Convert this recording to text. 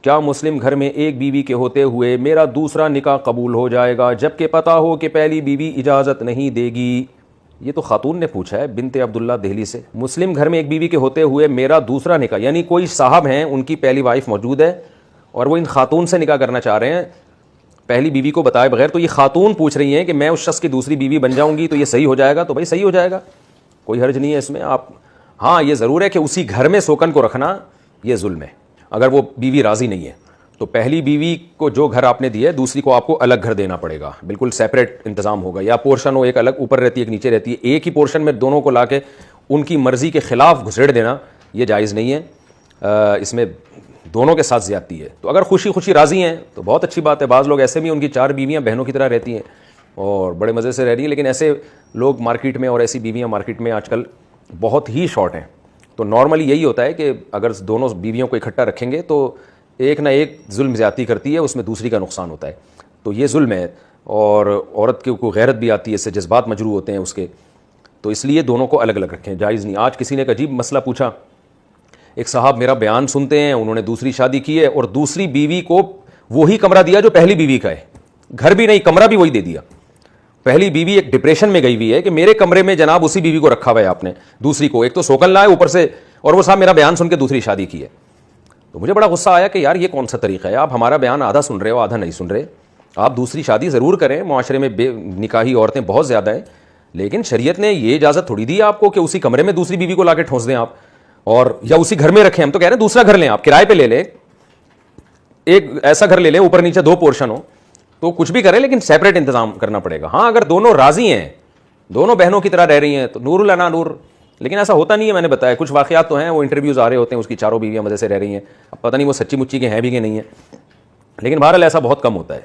کیا مسلم گھر میں ایک بیوی کے ہوتے ہوئے میرا دوسرا نکاح قبول ہو جائے گا جبکہ پتہ ہو کہ پہلی بیوی اجازت نہیں دے گی؟ یہ تو خاتون نے پوچھا ہے، بنت عبداللہ دہلی سے۔ مسلم گھر میں ایک بیوی کے ہوتے ہوئے میرا دوسرا نکاح، یعنی کوئی صاحب ہیں ان کی پہلی وائف موجود ہے اور وہ ان خاتون سے نکاح کرنا چاہ رہے ہیں پہلی بیوی کو بتائے بغیر، تو یہ خاتون پوچھ رہی ہیں کہ میں اس شخص کی دوسری بیوی بن جاؤں گی تو یہ صحیح ہو جائے گا؟ تو بھائی صحیح ہو جائے گا، کوئی حرج نہیں ہے اس میں۔ آپ ہاں یہ ضرور ہے کہ اسی گھر میں سوکن کو رکھنا یہ ظلم ہے، اگر وہ بیوی راضی نہیں ہے تو پہلی بیوی کو جو گھر آپ نے دیا ہے دوسری کو آپ کو الگ گھر دینا پڑے گا، بالکل سیپریٹ انتظام ہوگا، یا پورشن ہو، ایک الگ اوپر رہتی ہے ایک نیچے رہتی ہے، ایک ہی پورشن میں دونوں کو لا کے ان کی مرضی کے خلاف گھسیڑ دینا یہ جائز نہیں ہے، اس میں دونوں کے ساتھ زیادتی ہے۔ تو اگر خوشی خوشی راضی ہیں تو بہت اچھی بات ہے۔ بعض لوگ ایسے بھی ان کی 4 بیویاں بہنوں کی طرح رہتی ہیں اور بڑے مزے سے رہ رہی ہیں، لیکن ایسے لوگ مارکیٹ میں اور ایسی بیویاں مارکیٹ میں آج کل بہت ہی شارٹ ہیں۔ تو نارملی یہی ہوتا ہے کہ اگر دونوں بیویوں کو اکٹھا رکھیں گے تو ایک نہ ایک ظلم زیادتی کرتی ہے، اس میں دوسری کا نقصان ہوتا ہے، تو یہ ظلم ہے۔ اور عورت کی کو غیرت بھی آتی ہے، اس سے جذبات مجروح ہوتے ہیں اس کے، تو اس لیے دونوں کو الگ الگ رکھیں، جائز نہیں۔ آج کسی نے ایک عجیب مسئلہ پوچھا، ایک صاحب میرا بیان سنتے ہیں، انہوں نے دوسری شادی کی ہے اور دوسری بیوی کو وہی کمرہ دیا جو پہلی بیوی کا ہے، گھر بھی نہیں کمرہ بھی وہی دے دیا۔ پہلی بیوی ایک ڈپریشن میں گئی ہوئی ہے کہ میرے کمرے میں جناب اسی بیوی کو رکھا ہوا ہے آپ نے، دوسری کو ایک تو سوکن لائے اوپر سے، اور وہ صاحب میرا بیان سن کے دوسری شادی کی ہے۔ تو مجھے بڑا غصہ آیا کہ یار یہ کون سا طریقہ ہے، آپ ہمارا بیان آدھا سن رہے ہو آدھا نہیں سن رہے۔ آپ دوسری شادی ضرور کریں، معاشرے میں بے نکاحی عورتیں بہت زیادہ ہیں، لیکن شریعت نے یہ اجازت تھوڑی دی ہے آپ کو کہ اسی کمرے میں دوسری بیوی کو لا کے ٹھونس دیں آپ، اور یا اسی گھر میں رکھیں۔ ہم تو کہہ رہے ہیں دوسرا گھر لیں، آپ کرائے پہ لے لیں، ایک ایسا گھر لے لیں اوپر نیچے 2 پورشن ہو، تو کچھ بھی کریں لیکن سیپریٹ انتظام کرنا پڑے گا۔ ہاں اگر دونوں راضی ہیں، دونوں بہنوں کی طرح رہ رہی ہیں تو نور لنا نور، لیکن ایسا ہوتا نہیں ہے۔ میں نے بتایا کچھ واقعات تو ہیں، وہ انٹرویوز آ رہے ہوتے ہیں، اس کی 4 بیویاں مزے سے رہ رہی ہیں، اب پتہ نہیں وہ سچی مچی کے ہیں بھی کہ نہیں ہیں، لیکن بہرحال ایسا بہت کم ہوتا ہے۔